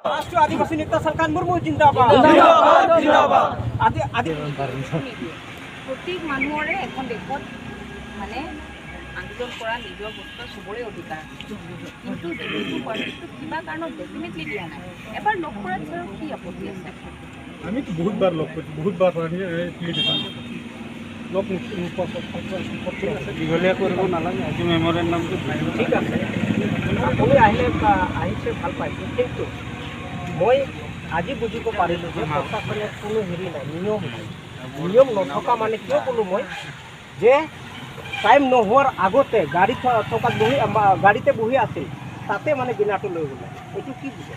राष्ट्रीय आदिवासी नेता सरकार मुर्मू जिंदाबाद প্ৰত্যেক মানুহৰে এখন দেশত মানে আন্দোলন কৰা নিজৰ বস্তু চবৰে অধিকাৰ কিন্তু যিটো পাৰ্টিটো কিবা কাৰণত ডেফিনেটলি দিয়া নাই এবাৰ লগ কৰাত আৰু কি আপত্তি আছে আমি তো বহুতবাৰ লগ কৰছি বহুতবাৰ লগ দীঘলীয়া কৰিব নালাগে আজি মেমৰেণ্ডামটো ঠিক আছে আপুনি আহিছে ভাল পাইছোঁ কিন্তু মই আজি বুজিব পাৰিলোঁ যে প্ৰশাসনত কোনো হেৰি নাই নিয়ম নাই নিয়ম নথকা মানে কিয় ক'লোঁ মই যে টাইম নোহোৱাৰ আগতে গাড়ী থকাত গাড়ীতে বহি আছিল তাতে মানে বেনাৰটো লৈ গ'লে এইটো কি বুজে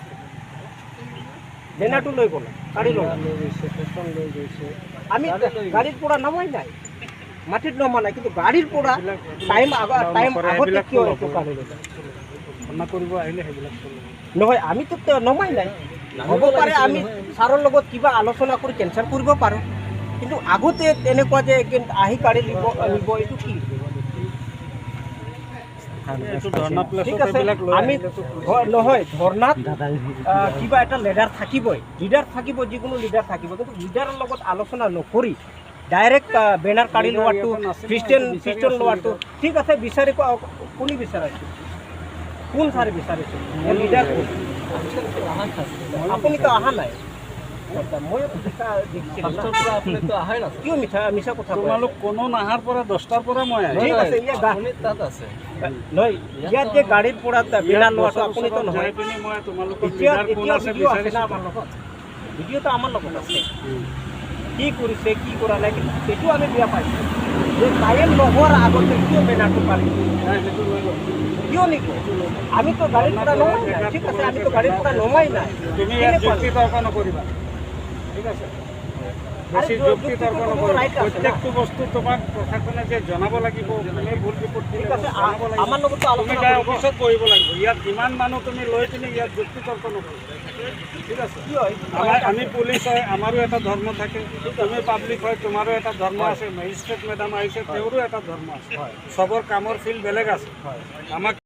বেনাৰটো লৈ গ'লে গাড়ী লৈ গৈছে পেছন লৈ গৈছে আমি গাড়ীৰ পৰা নামাই নাই মাটিত নমা নাই কিন্তু গাড়ীৰ পৰা টাইম আগতে কিয় এইটো গাড়ী লৈ ঘটনা কৰিব আহিলে সেইবিলাক নহয় আমিতো নমাই নাই হ'ব পাৰে আমি ছাৰৰ লগত কিবা আলোচনা কৰি কেঞ্চেল কৰিব পাৰোঁ কিন্তু আগতে তেনেকুৱা যে আহি গাড়ী নিব এইটো কি ঠিক আছে আমি নহয় ধৰ্ণাত কিবা এটা লিডাৰ থাকিবই যিকোনো লিডাৰ থাকিব কিন্তু লিডাৰৰ লগত আলোচনা নকৰি ডাইৰেক্ট বেনাৰ কাঢ়ি লোৱাটো খ্ৰীষ্টান লোৱাটো ঠিক আছে বিচাৰি কোনে বিচাৰিছে কোন ছাৰে বিচাৰিছে লিডাৰ আপুনিতো অহা নাই মই কিয় মিছা কথা তোমালোক কোনো নাহাৰ পৰা 10টাৰ পৰা মই ঠিক আছে তাত আছে নহয় ইয়াত যে গাড়ীৰ পৰা বেনাৰ লোৱাটো আপুনিতো নহয় মই তোমালোকক এতিয়া ভিডিঅ' আছে না আমাৰ লগত ভিডিঅ'টো আমাৰ লগত আছে কি কৰিছে কি কৰা নাই কিন্তু সেইটো আমি বেয়া পাইছোঁ যে টাইম নোহোৱাৰ আগতে কিয় বেনাৰটো পাৰি কিয় নিব আমিতো গাড়ীৰ পৰা নমাই নাই ঠিক আছে আমিতো গাড়ীৰ পৰা নমাই নাই তুমি ইয়াত যুক্তি তৰ্ক নকৰিবা ঠিক আছে বেছি যুক্তি তৰ্ক নকৰিবা প্ৰত্যেকটো বস্তু তোমাক প্ৰশাসনে যে জনাব লাগিব তুমি ভুল ৰিপৰ্ট ঠিক আছে আমাৰ লগতো তুমি আলোচনা অফিচত বহিব লাগিব ইয়াত যিমান মানুহ তুমি লৈ পিনে ইয়াত যুক্তি তৰ্ক নকৰিবা ঠিক আছে কি হয় আমি পুলিচ হয় আমাৰো এটা ধৰ্ম থাকে তুমি পাব্লিক হয় তোমাৰো এটা ধৰ্ম আছে মেজিষ্ট্ৰেট মেডাম আহিছে তেওঁৰো এটা ধৰ্ম আছে চবৰ কামৰ ফিল্ড বেলেগ আছে আমাক